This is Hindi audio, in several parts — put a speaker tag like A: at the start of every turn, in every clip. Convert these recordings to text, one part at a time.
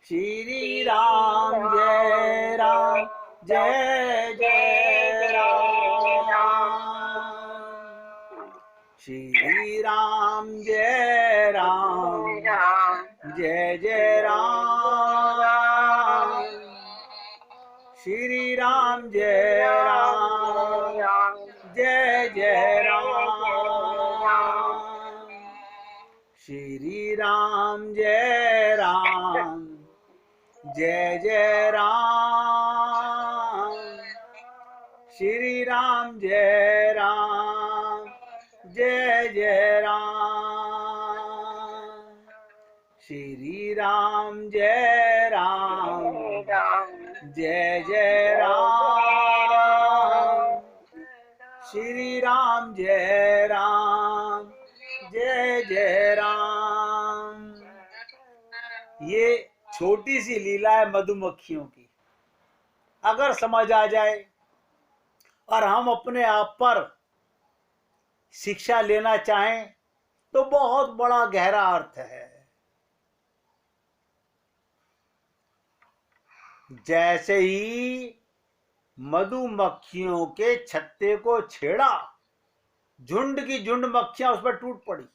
A: श्री राम जय राम जय जय राम। श्री राम जय राम जय जय राम। श्री राम जय राम जय जय राम। श्री राम जय राम जय जय राम। श्री राम जय राम जय जय राम। श्री राम जय राम जय जय राम। श्री राम जय राम जय जय राम। ये छोटी सी लीला है मधुमक्खियों की। अगर समझ आ जाए और हम अपने आप पर शिक्षा लेना चाहें तो बहुत बड़ा गहरा अर्थ है। जैसे ही मधुमक्खियों के छत्ते को छेड़ा, झुंड की झुंड मक्खियां उस पर टूट पड़ी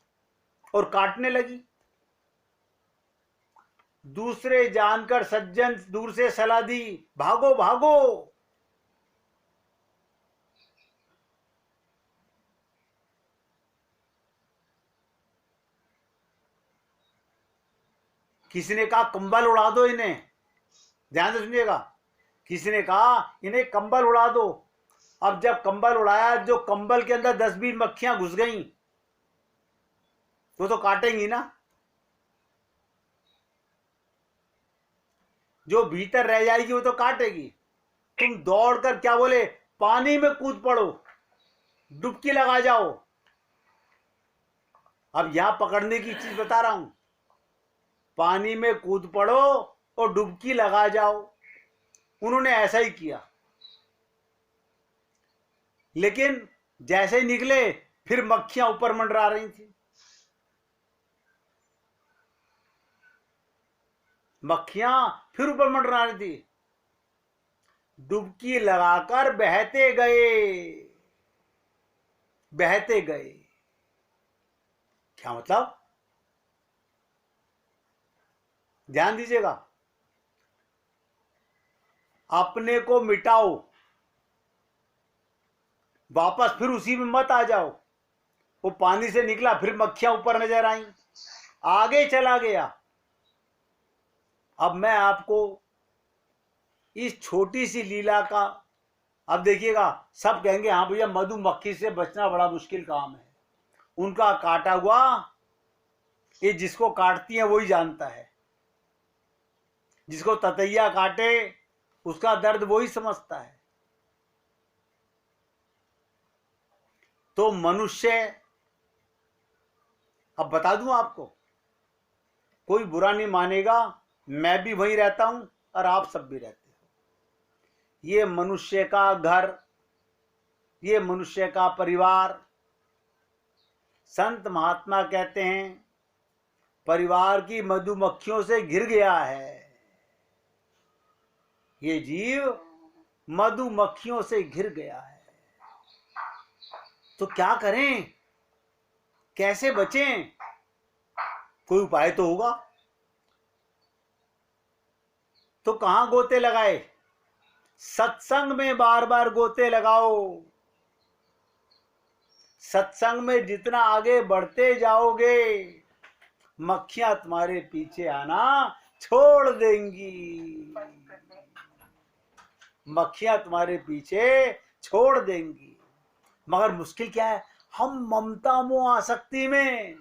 A: और काटने लगी। दूसरे जानकर सज्जन दूर से सलाह दी, भागो भागो। किसी ने कहा कंबल उड़ा दो इन्हें। ध्यान से सुनिएगा। किसी ने कहा इन्हें कंबल उड़ा दो। अब जब कंबल उड़ाया, जो कंबल के अंदर 10-20 मक्खियां घुस गईं, वो तो काटेंगी ना। जो भीतर रह जाएगी वो तो काटेगी। तुम दौड़कर क्या बोले, पानी में कूद पड़ो, डुबकी लगा जाओ। अब यहां पकड़ने की चीज बता रहा हूं। पानी में कूद पड़ो और डुबकी लगा जाओ। उन्होंने ऐसा ही किया, लेकिन जैसे ही निकले फिर मक्खियां ऊपर मंडरा रही थी। मक्खियां फिर ऊपर मंडरा रही थी। डुबकी लगाकर बहते गए, बहते गए। क्या मतलब? ध्यान दीजिएगा। अपने को मिटाओ, वापस फिर उसी में मत आ जाओ। वो पानी से निकला, फिर मक्खियां ऊपर नजर आई, आगे चला गया। अब मैं आपको इस छोटी सी लीला का, अब देखिएगा, सब कहेंगे हाँ भैया मधुमक्खी से बचना बड़ा मुश्किल काम है। उनका काटा हुआ, ये जिसको काटती है वही जानता है। जिसको ततैया काटे उसका दर्द वही समझता है। तो मनुष्य, अब बता दूं आपको, कोई बुरा नहीं मानेगा, मैं भी वहीं रहता हूं और आप सब भी रहते हो। ये मनुष्य का घर, ये मनुष्य का परिवार, संत महात्मा कहते हैं परिवार की मधुमक्खियों से घिर गया है। ये जीव मधुमक्खियों से घिर गया है। तो क्या करें, कैसे बचें? कोई उपाय तो होगा। तो कहां गोते लगाए? सत्संग में बार बार गोते लगाओ। सत्संग में जितना आगे बढ़ते जाओगे, मक्खियां तुम्हारे पीछे आना छोड़ देंगी। मक्खियां तुम्हारे पीछे छोड़ देंगी। मगर मुश्किल क्या है, हम ममता मोह आसक्ति में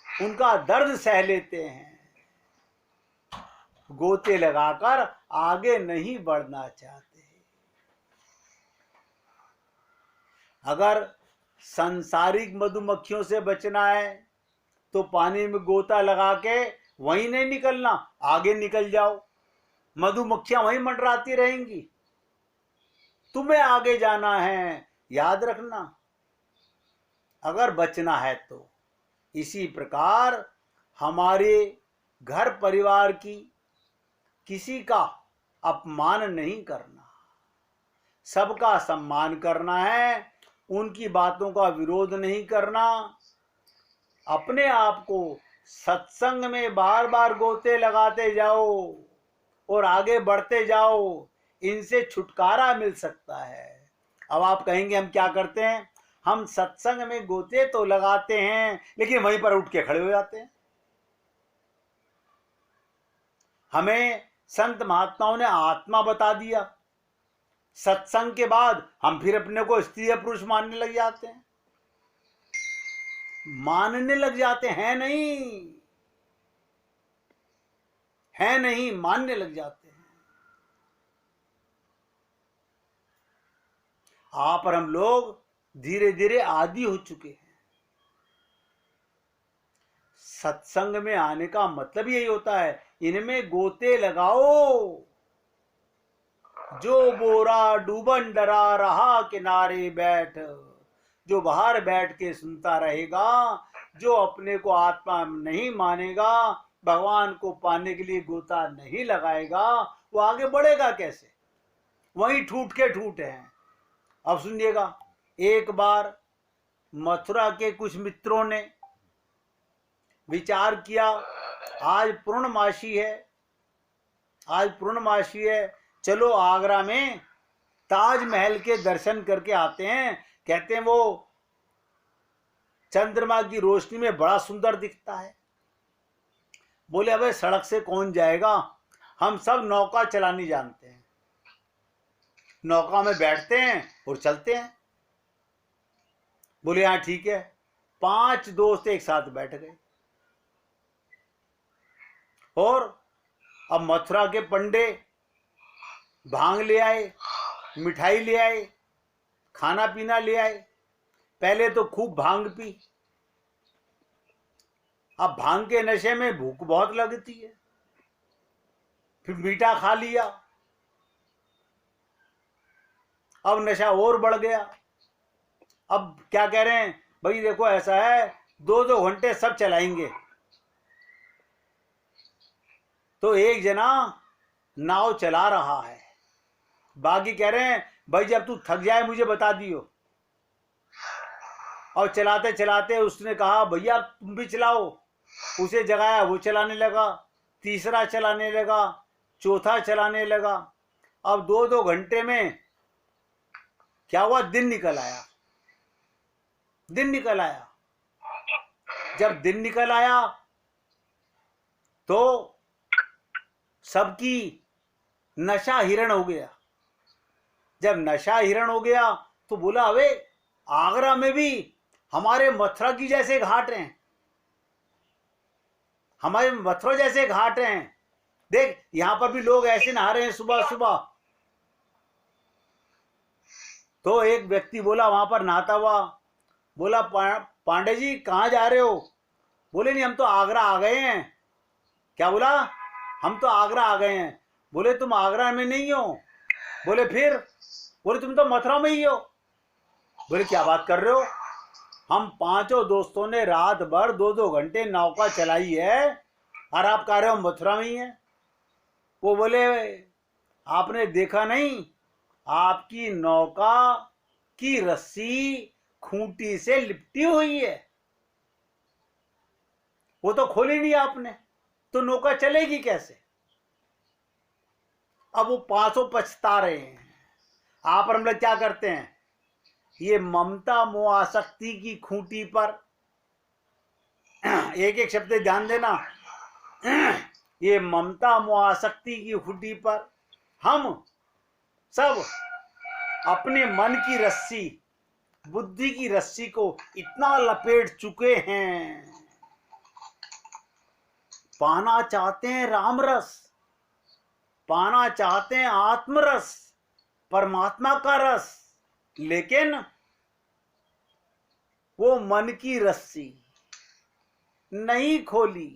A: उनका दर्द सह लेते हैं, गोते लगाकर आगे नहीं बढ़ना चाहते। अगर सांसारिक मधुमक्खियों से बचना है तो पानी में गोता लगा के वहीं नहीं निकलना, आगे निकल जाओ। मधुमक्खियां वहीं मंडराती रहेंगी। तुम्हें आगे जाना है, याद रखना, अगर बचना है तो। इसी प्रकार हमारे घर परिवार की किसी का अपमान नहीं करना, सबका सम्मान करना है, उनकी बातों का विरोध नहीं करना, अपने आप को सत्संग में बार बार गोते लगाते जाओ और आगे बढ़ते जाओ, इनसे छुटकारा मिल सकता है। अब आप कहेंगे हम क्या करते हैं? हम सत्संग में गोते तो लगाते हैं लेकिन वहीं पर उठ के खड़े हो जाते हैं। हमें संत महात्माओं ने आत्मा बता दिया, सत्संग के बाद हम फिर अपने को स्त्री या पुरुष मानने लग जाते हैं, मानने लग जाते हैं, नहीं मानने लग जाते हैं। आप और हम लोग धीरे धीरे आदी हो चुके हैं। सत्संग में आने का मतलब यही होता है, इनमें गोते लगाओ। जो बोरा डूबन डरा रहा किनारे बैठ, जो बाहर बैठ के सुनता रहेगा, जो अपने को आत्मा नहीं मानेगा, भगवान को पाने के लिए गोता नहीं लगाएगा, वो आगे बढ़ेगा कैसे? वहीं ठूट के ठूट हैं। अब सुनिएगा, एक बार मथुरा के कुछ मित्रों ने विचार किया, आज पूर्णमासी है, चलो आगरा में ताजमहल के दर्शन करके आते हैं। कहते हैं वो चंद्रमा की रोशनी में बड़ा सुंदर दिखता है। बोले अबे सड़क से कौन जाएगा, हम सब नौका चलानी जानते हैं, नौका में बैठते हैं और चलते हैं। बोले हाँ ठीक है। 5 दोस्त एक साथ बैठ गए और अब मथुरा के पंडे भांग ले आए, मिठाई ले आए, खाना पीना ले आए। पहले तो खूब भांग पी, अब भांग के नशे में भूख बहुत लगती है, फिर मीठा खा लिया, अब नशा और बढ़ गया। अब क्या कह रहे हैं, भाई देखो ऐसा है 2-2 घंटे सब चलाएंगे। तो एक जना नाव चला रहा है, बाकी कह रहे हैं भाई जब तू थक जाए मुझे बता दियो। और चलाते चलाते उसने कहा भैया तुम भी चलाओ, उसे जगाया, वो चलाने लगा, तीसरा चलाने लगा, चौथा चलाने लगा। अब 2-2 घंटे में क्या हुआ, दिन निकल आया। जब दिन निकल आया तो सबकी नशा हिरण हो गया। जब नशा हिरण हो गया तो बोला अबे आगरा में भी हमारे मथुरा की जैसे घाट हैं, हमारे मथुरा जैसे घाट हैं, देख यहां पर भी लोग ऐसे नहा रहे हैं सुबह सुबह। तो एक व्यक्ति बोला वहां पर नहाता हुआ, बोला पांडे जी कहाँ जा रहे हो? बोले नहीं हम तो आगरा आ गए हैं। क्या बोला? हम तो आगरा आ गए हैं। बोले तुम आगरा में नहीं हो। बोले फिर? बोले तुम तो मथुरा में ही हो। बोले क्या बात कर रहे हो? हम 5 दोस्तों ने रात भर 2-2 घंटे नौका चलाई है और आप कह रहे हो मथुरा में ही है। वो बोले आपने देखा नहीं, आपकी नौका की रस्सी खूंटी से लिपटी हुई है, वो तो खोली नहीं आपने, तो नौका चलेगी कैसे? अब वो 500 पछता रहे हैं। आप और हम लोग क्या करते हैं, ये ममता मोह आसक्ति की खूंटी पर एक एक शब्द ध्यान देना, ये ममता मोह आसक्ति की खूंटी पर हम सब अपने मन की रस्सी, बुद्धि की रस्सी को इतना लपेट चुके हैं। पाना चाहते हैं राम रस, पाना चाहते हैं आत्मरस, परमात्मा का रस, लेकिन वो मन की रस्सी नहीं खोली।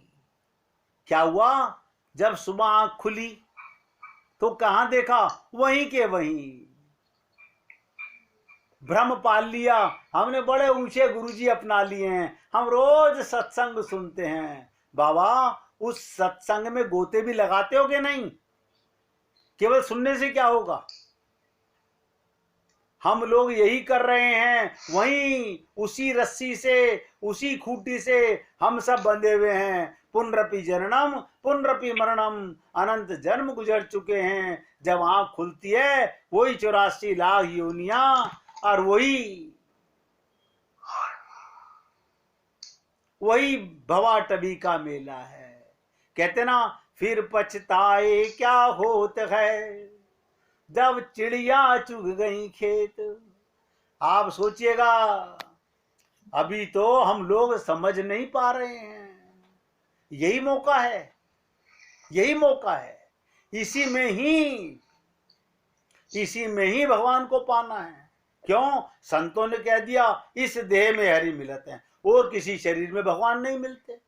A: क्या हुआ, जब सुबह आंख खुली तो कहां देखा, वहीं के वहीं भ्रम पाल लिया। हमने बड़े ऊंचे गुरुजी अपना लिए हैं, हम रोज सत्संग सुनते हैं। बाबा उस सत्संग में गोते भी लगाते हो कि नहीं? केवल सुनने से क्या होगा? हम लोग यही कर रहे हैं, वहीं उसी रस्सी से, उसी खूंटी से हम सब बंधे हुए हैं। पुनरपि जननम पुनरपि मरणम, अनंत जन्म गुजर चुके हैं। जब आंख खुलती है वही 84 लाख योनिया और वही भवाटवी का मेला है। कहते ना, फिर पछताए क्या होत है जब चिड़िया चुग गई खेत। आप सोचिएगा, अभी तो हम लोग समझ नहीं पा रहे हैं। यही मौका है, यही मौका है। इसी में ही भगवान को पाना है। क्यों? संतों ने कह दिया इस देह में हरि मिलते हैं, और किसी शरीर में भगवान नहीं मिलते।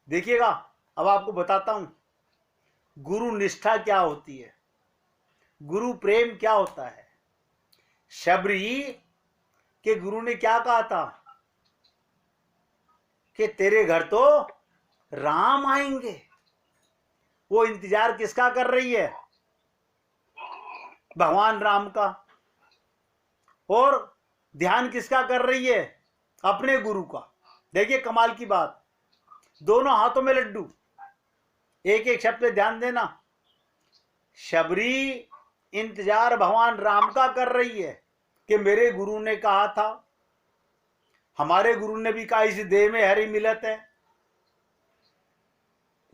A: देखिएगा, अब आपको बताता हूं गुरु निष्ठा क्या होती है, गुरु प्रेम क्या होता है। शबरी के गुरु ने क्या कहा था कि तेरे घर तो राम आएंगे। वो इंतजार किसका कर रही है? भगवान राम का। और ध्यान किसका कर रही है? अपने गुरु का। देखिए कमाल की बात, दोनों हाथों में लड्डू। एक एक शब्द पे ध्यान देना। शबरी इंतजार भगवान राम का कर रही है कि मेरे गुरु ने कहा था, हमारे गुरु ने भी कहा इस देह में हरि मिलत है।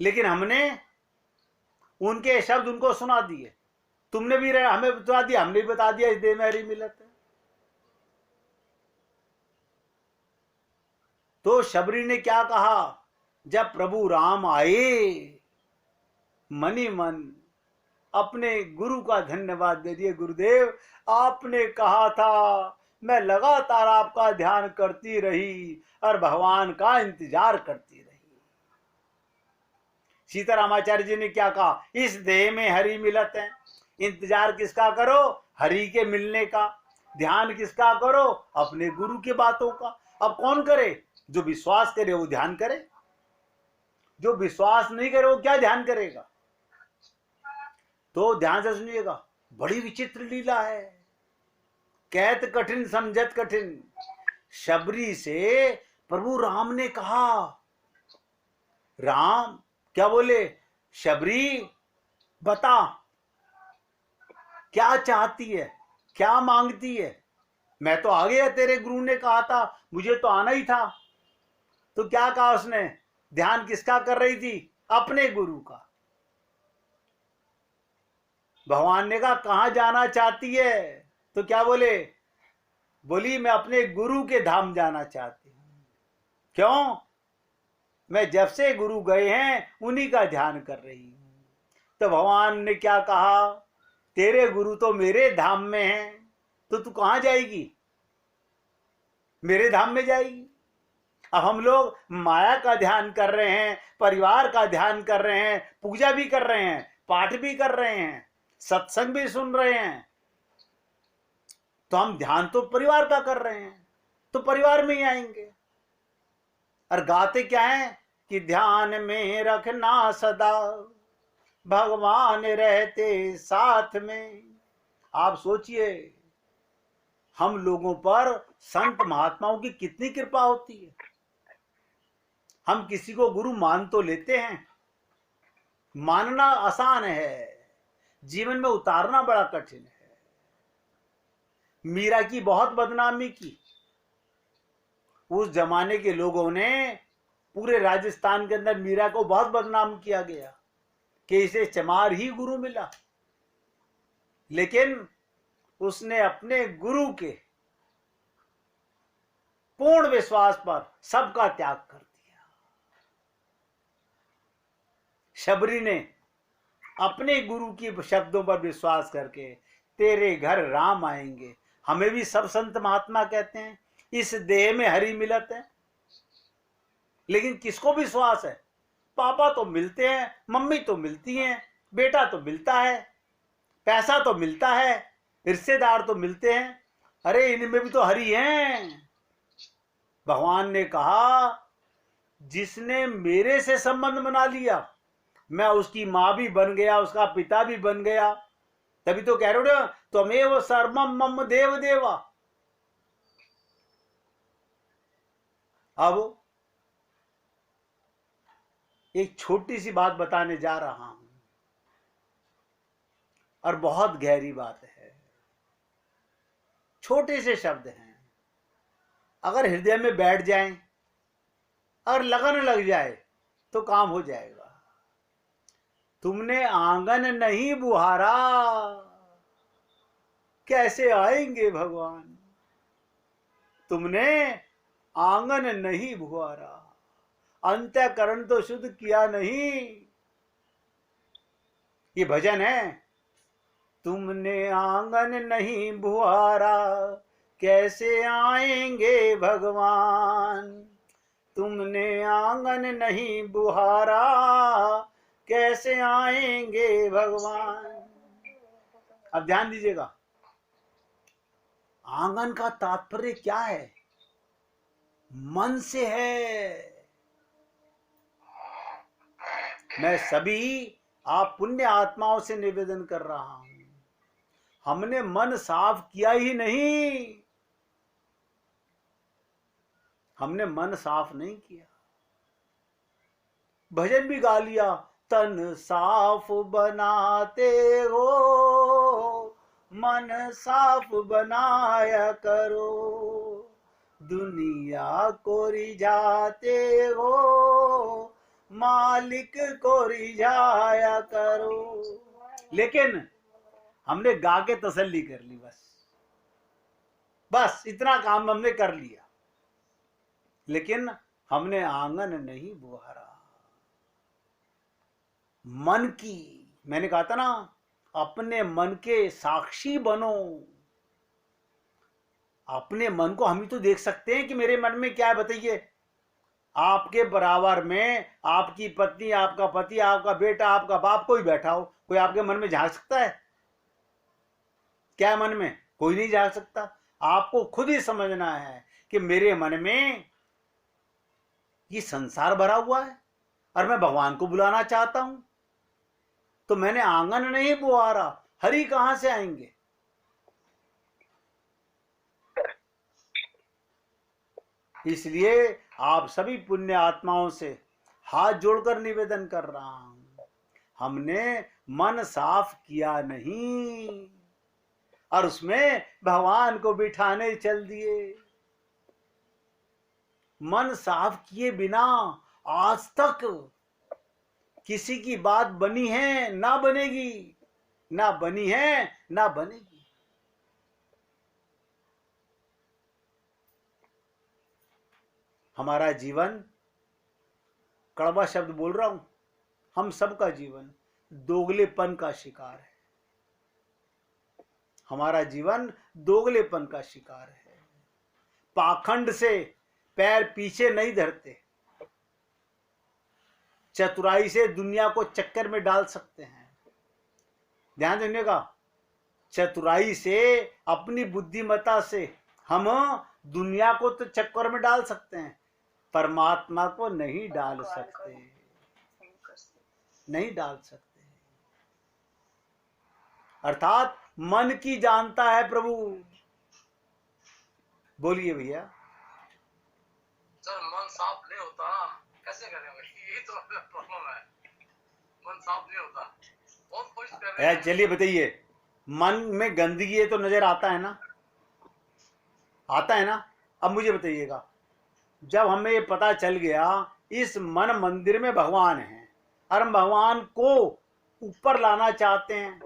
A: लेकिन हमने उनके शब्द उनको सुना दिए। तुमने भी हमें बता दिया, हमने भी बता दिया इस देह में हरि मिलत है। तो शबरी ने क्या कहा? जब प्रभु राम आए, मनी मन अपने गुरु का धन्यवाद दे दिए। गुरुदेव, आपने कहा था, मैं लगातार आपका ध्यान करती रही और भगवान का इंतजार करती रही। सीतारामाचार्य जी ने क्या कहा? इस देह में हरि मिलत है। इंतजार किसका करो? हरि के मिलने का। ध्यान किसका करो? अपने गुरु की बातों का। अब कौन करे? जो विश्वास करे वो ध्यान करे, जो विश्वास नहीं करे वो क्या ध्यान करेगा? तो ध्यान से सुनिएगा, बड़ी विचित्र लीला है। कहत कठिन समझत कठिन। शबरी से प्रभु राम ने कहा, राम क्या बोले? शबरी बता क्या चाहती है, क्या मांगती है? मैं तो आ गया, तेरे गुरु ने कहा था, मुझे तो आना ही था। तो क्या कहा उसने? ध्यान किसका कर रही थी? अपने गुरु का। भगवान ने कहा कहां जाना चाहती है? तो क्या बोले? बोली मैं अपने गुरु के धाम जाना चाहती हूं। क्यों? मैं जब से गुरु गए हैं उन्हीं का ध्यान कर रही हूं। तो भगवान ने क्या कहा? तेरे गुरु तो मेरे धाम में हैं, तो तू कहां जाएगी? मेरे धाम में जाएगी। अब हम लोग माया का ध्यान कर रहे हैं, परिवार का ध्यान कर रहे हैं, पूजा भी कर रहे हैं, पाठ भी कर रहे हैं, सत्संग भी सुन रहे हैं। तो हम ध्यान तो परिवार का कर रहे हैं, तो परिवार में ही आएंगे। और गाते क्या है कि ध्यान में रखना सदा भगवान रहते साथ में। आप सोचिए, हम लोगों पर संत महात्माओं की कितनी कृपा होती है। हम किसी को गुरु मान तो लेते हैं, मानना आसान है, जीवन में उतारना बड़ा कठिन है। मीरा की बहुत बदनामी की। उस जमाने के लोगों ने, पूरे राजस्थान के अंदर मीरा को बहुत बदनाम किया गया कि इसे चमार ही गुरु मिला। लेकिन उसने अपने गुरु के पूर्ण विश्वास पर सबका त्याग कर दिया। शबरी ने अपने गुरु की शब्दों पर विश्वास करके, तेरे घर राम आएंगे। हमें भी सब संत महात्मा कहते हैं इस देह में हरि मिलत है। लेकिन किसको विश्वास है? पापा तो मिलते हैं, मम्मी तो मिलती हैं, बेटा तो मिलता है, पैसा तो मिलता है, रिश्तेदार तो मिलते हैं। अरे इनमें भी तो हरि हैं। भगवान ने कहा जिसने मेरे से संबंध बना लिया, मैं उसकी मां भी बन गया, उसका पिता भी बन गया, तभी तो कह रहे हो ना, त्वमेव सर्वम मम देव देवा। अब एक छोटी सी बात बताने जा रहा हूं, और बहुत गहरी बात है। छोटे से शब्द हैं, अगर हृदय में बैठ जाएं और लगन लग जाए तो काम हो जाएगा। तुमने आंगन नहीं बुहारा, कैसे आएंगे भगवान। तुमने आंगन नहीं बुहारा, अंतःकरण तो शुद्ध किया नहीं। ये भजन है। तुमने आंगन नहीं बुहारा, कैसे आएंगे भगवान। तुमने आंगन नहीं बुहारा, कैसे आएंगे भगवान। अब ध्यान दीजिएगा, आंगन का तात्पर्य क्या है? मन से है। मैं सभी आप पुण्य आत्माओं से निवेदन कर रहा हूं, हमने मन साफ किया ही नहीं। हमने मन साफ नहीं किया। भजन भी गा लिया, तन साफ बनाते हो, मन साफ बनाया करो, दुनिया को रिझाते हो, मालिक को रिझाया करो। लेकिन हमने गा के तसल्ली कर ली, बस इतना काम हमने कर लिया, लेकिन हमने आंगन नहीं बुहारा। मन की, मैंने कहा था ना, अपने मन के साक्षी बनो। अपने मन को हम ही तो देख सकते हैं कि मेरे मन में क्या है, बताइए। आपके बराबर में आपकी पत्नी, आपका पति, आपका बेटा, आपका बाप, कोई बैठा हो, कोई आपके मन में झांक सकता है? क्या है मन में? कोई नहीं झांक सकता। आपको खुद ही समझना है कि मेरे मन में ये संसार भरा हुआ है और मैं भगवान को बुलाना चाहता हूं, तो मैंने आंगन नहीं बुहारा, हरि कहां से आएंगे? इसलिए आप सभी पुण्य आत्माओं से हाथ जोड़कर निवेदन कर रहा हूं, हमने मन साफ किया नहीं और उसमें भगवान को बिठाने चल दिए। मन साफ किए बिना आज तक किसी की बात बनी है ना बनेगी, ना बनी है ना बनेगी। हमारा जीवन, कड़वा शब्द बोल रहा हूं, हम सबका जीवन दोगलेपन का शिकार है। हमारा जीवन दोगलेपन का शिकार है। पाखंड से पैर पीछे नहीं धरते, चतुराई से दुनिया को चक्कर में डाल सकते हैं। ध्यान देने का, चतुराई से, अपनी बुद्धिमत्ता से हम दुनिया को तो चक्कर में डाल सकते हैं, परमात्मा को नहीं डाल सकते, नहीं डाल सकते। अर्थात मन की जानता है प्रभु। बोलिए भैया।
B: सर मन साफ नहीं होता, कैसे करेंगे? ये तो प्रॉब्लम है, मन साफ नहीं होता, बहुत कोशिश कर रहे हैं।
A: चलिए बताइए, मन में गंदगी है तो नजर आता है ना, आता है ना। अब मुझे बताइएगा, जब हमें ये पता चल गया इस मन मंदिर में भगवान है और हम भगवान को ऊपर लाना चाहते हैं,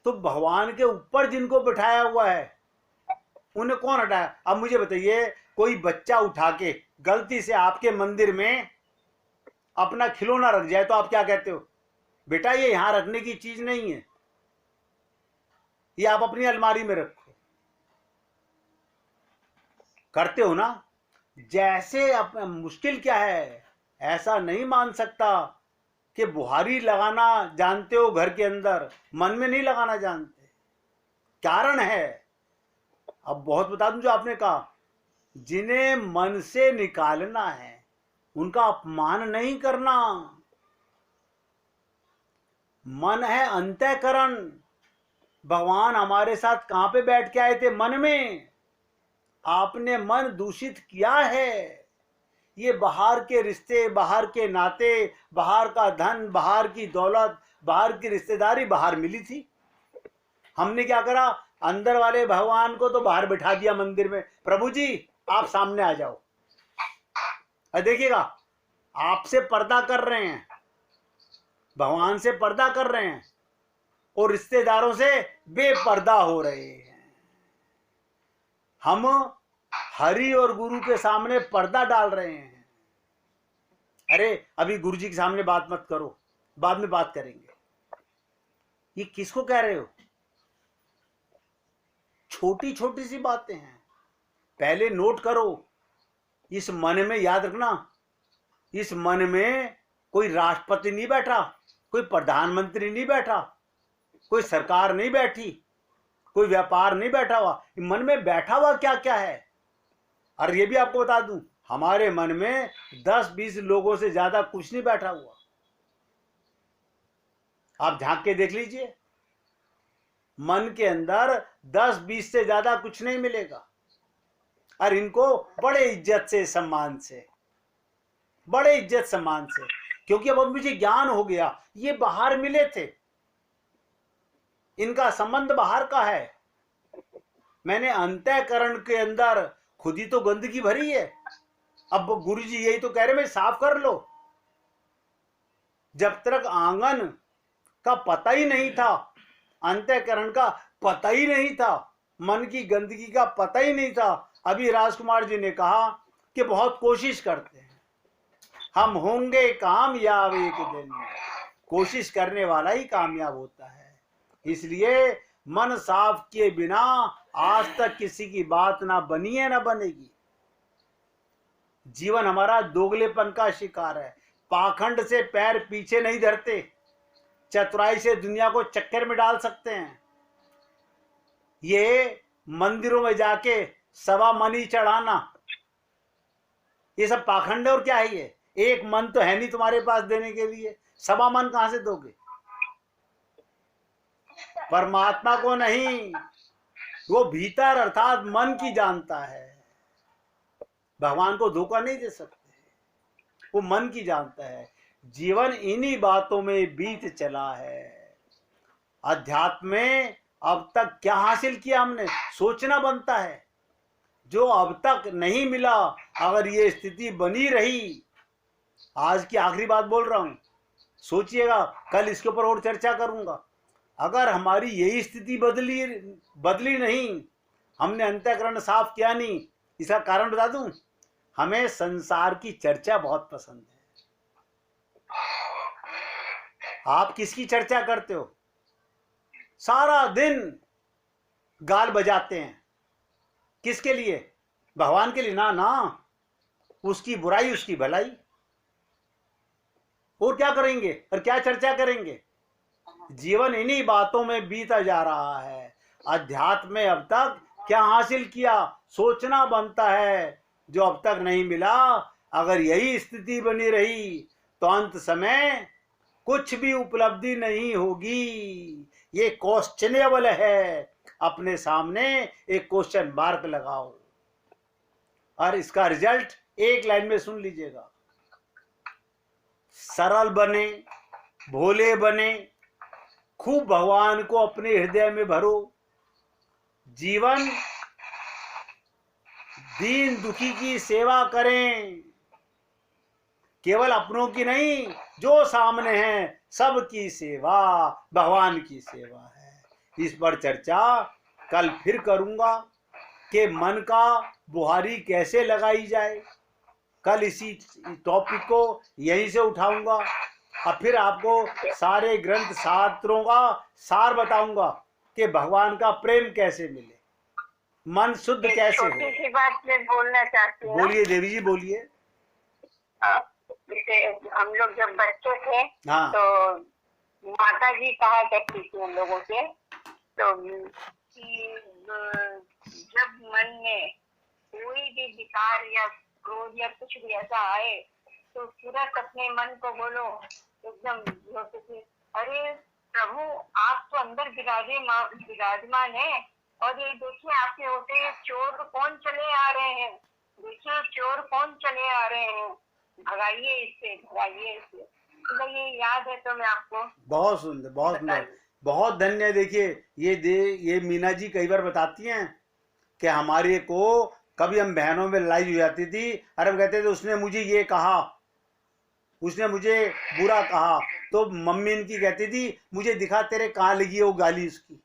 A: तो भगवान के ऊपर जिनको बिठाया हुआ है उन्हें कौन हटाया? अब मुझे बताइए, कोई बच्चा उठा के गलती से आपके मंदिर में अपना खिलौना रख जाए तो आप क्या कहते हो? बेटा ये यहां रखने की चीज नहीं है, ये आप अपनी अलमारी में रखो। करते हो ना? जैसे अब मुश्किल क्या है, ऐसा नहीं मान सकता कि बुहारी लगाना जानते हो घर के अंदर, मन में नहीं लगाना जानते। कारण है, अब बहुत बता दूं जो आपने कहा, जिन्हें मन से निकालना है उनका अपमान नहीं करना। मन है अंतःकरण। भगवान हमारे साथ कहां पे बैठ के आए थे? मन में। आपने मन दूषित किया है। ये बाहर के रिश्ते, बाहर के नाते, बाहर का धन, बाहर की दौलत, बाहर की रिश्तेदारी बाहर मिली थी। हमने क्या करा? अंदर वाले भगवान को तो बाहर बिठा दिया मंदिर में। प्रभु जी आप सामने आ जाओ। और देखिएगा, आपसे पर्दा कर रहे हैं, भगवान से पर्दा कर रहे हैं और रिश्तेदारों से बेपर्दा हो रहे हैं। हम हरि और गुरु के सामने पर्दा डाल रहे हैं। अरे अभी गुरु जी के सामने बात मत करो, बाद में बात करेंगे। ये किसको कह रहे हो? छोटी छोटी सी बातें हैं, पहले नोट करो। इस मन में याद रखना, इस मन में कोई राष्ट्रपति नहीं बैठा, कोई प्रधानमंत्री नहीं बैठा, कोई सरकार नहीं बैठी, कोई व्यापार नहीं बैठा हुआ। मन में बैठा हुआ क्या क्या है? और ये भी आपको बता दूं, हमारे मन में 10-20 लोगों से ज्यादा कुछ नहीं बैठा हुआ। आप झांक के देख लीजिए, मन के अंदर 10-20 से ज्यादा कुछ नहीं मिलेगा। और इनको बड़े इज्जत से, सम्मान से, बड़े इज्जत सम्मान से, क्योंकि अब मुझे ज्ञान हो गया, ये बाहर मिले थे, इनका संबंध बाहर का है। मैंने अंतःकरण के अंदर खुद ही तो गंदगी भरी है। अब गुरु जी यही तो कह रहे, मैं साफ कर लो। जब तक आंगन का पता ही नहीं था, अंतःकरण का पता ही नहीं था, मन की गंदगी का पता ही नहीं था। अभी राजकुमार जी ने कहा कि बहुत कोशिश करते हैं, हम होंगे कामयाब एक दिन। कोशिश करने वाला ही कामयाब होता है। इसलिए मन साफ किए बिना आज तक किसी की बात ना बनी है ना बनेगी। जीवन हमारा दोगलेपन का शिकार है। पाखंड से पैर पीछे नहीं धरते, चतुराई से दुनिया को चक्कर में डाल सकते हैं। ये मंदिरों में जाके सवा मनी चढ़ाना, ये सब पाखंड है। और क्या है? ये एक मन तो है नहीं तुम्हारे पास देने के लिए, सवा मन कहां से दोगे? परमात्मा को नहीं, वो भीतर अर्थात मन की जानता है। भगवान को धोखा नहीं दे सकते, वो मन की जानता है। जीवन इन्हीं बातों में बीत चला है। अध्यात्म में अब तक क्या हासिल किया हमने, सोचना बनता है। जो अब तक नहीं मिला, अगर ये स्थिति बनी रही, आज की आखिरी बात बोल रहा हूं, सोचिएगा, कल इसके ऊपर और चर्चा करूंगा। अगर हमारी यही स्थिति बदली नहीं, हमने अंतःकरण साफ किया नहीं, इसका कारण बता दूं, हमें संसार की चर्चा बहुत पसंद है। आप किसकी चर्चा करते हो? सारा दिन गाल बजाते हैं, किसके लिए? भगवान के लिए ना, ना, उसकी बुराई उसकी भलाई। और क्या करेंगे और क्या चर्चा करेंगे? जीवन इन्हीं बातों में बीता जा रहा है। अध्यात्म में अब तक क्या हासिल किया, सोचना बनता है। जो अब तक नहीं मिला, अगर यही स्थिति बनी रही तो अंत समय कुछ भी उपलब्धि नहीं होगी। ये क्वेश्चनेबल है। अपने सामने एक क्वेश्चन मार्क लगाओ और इसका रिजल्ट एक लाइन में सुन लीजिएगा। सरल बने, भोले बने, खूब भगवान को अपने हृदय में भरो। जीवन दीन दुखी की सेवा करें, केवल अपनों की नहीं, जो सामने है सबकी सेवा भगवान की सेवा है। इस पर चर्चा कल फिर करूंगा कि मन का बुहारी कैसे लगाई जाए। कल इसी टॉपिक को यहीं से उठाऊंगा और फिर आपको सारे ग्रंथ शास्त्रों का सार बताऊंगा कि भगवान का प्रेम कैसे मिले, मन शुद्ध कैसे हो।
C: छोटी सी बात मैं बोलना चाहती हूँ।
A: बोलिए देवी जी, बोलिए।
C: जैसे हम लोग जब बच्चे थे,
A: हाँ,
C: तो माता जी कहा करती थी उन लोगों से, तो कि जब मन में कोई भी विकार या क्रोध या कुछ भी ऐसा आए, तो तुरंत अपने मन को बोलो एकदम जोर से, अरे प्रभु आप तो अंदर विराजमान है, और ये देखिए आपके होते चोर कौन चले आ रहे हैं, देखिए चोर कौन चले आ रहे हैं, भगाइए इससे, भगाइए इससे। तो ये याद है तो मैं आपको
A: बहुत सुंदर, बहुत सुंदर, बहुत धन्य। देखिए ये मीना जी कई बार बताती हैं कि हमारे को कभी हम बहनों में लड़ाई हो जाती थी, और हम कहते थे उसने मुझे ये कहा, उसने मुझे बुरा कहा, तो मम्मी इनकी कहती थी मुझे दिखा तेरे कहाँ लगी है वो गाली उसकी,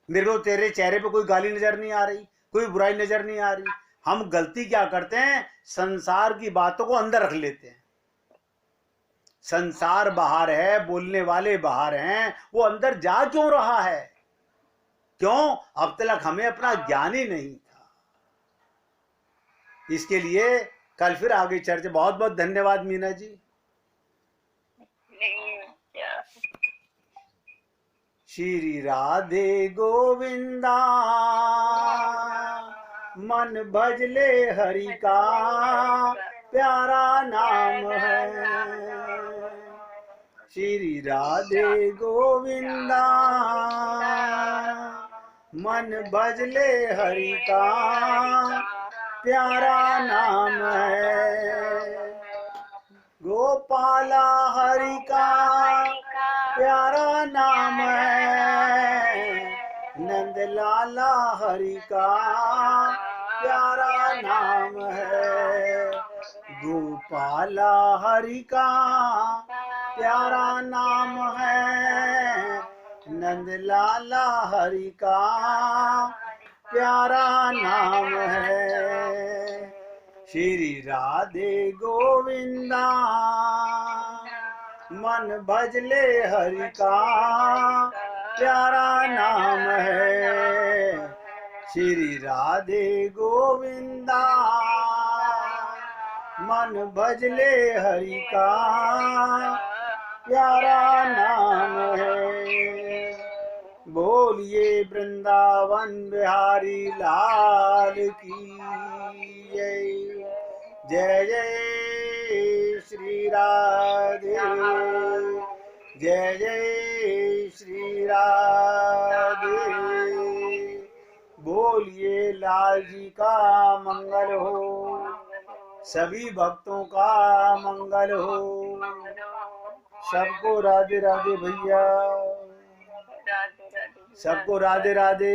A: मेरे को तेरे चेहरे पे कोई गाली नजर नहीं आ रही, कोई बुराई नजर नहीं आ रही। हम गलती क्या करते हैं, संसार की बातों को अंदर रख लेते हैं। संसार बाहर है, बोलने वाले बाहर हैं, वो अंदर जा क्यों रहा है? क्यों? अब तक हमें अपना ज्ञान ही नहीं था। इसके लिए कल फिर आगे चर्चा। बहुत बहुत धन्यवाद मीना जी। श्री राधे गोविंदा मन भजले हरि का प्यारा नाम है। श्री राधे गोविंदा मन भजले हरि का प्यारा नाम है। गोपाला हरि का प्यारा नाम है, नंद लाला हरि का प्यारा नाम है। गोपाला हरि का प्यारा नाम है, नंद लाला हरि का प्यारा नाम है। श्री राधे गोविंदा मन भजले हरि का प्यारा नाम है। श्री राधे गोविंदा मन भजले हरि का प्यारा नाम है। बोलिए वृंदावन बिहारी लाल की जय। जय जय श्री राधे, जय जय श्री राधे। बोलिए लाल जी का मंगल हो, सभी भक्तों का मंगल हो। सबको राधे राधे भैया, सबको राधे राधे।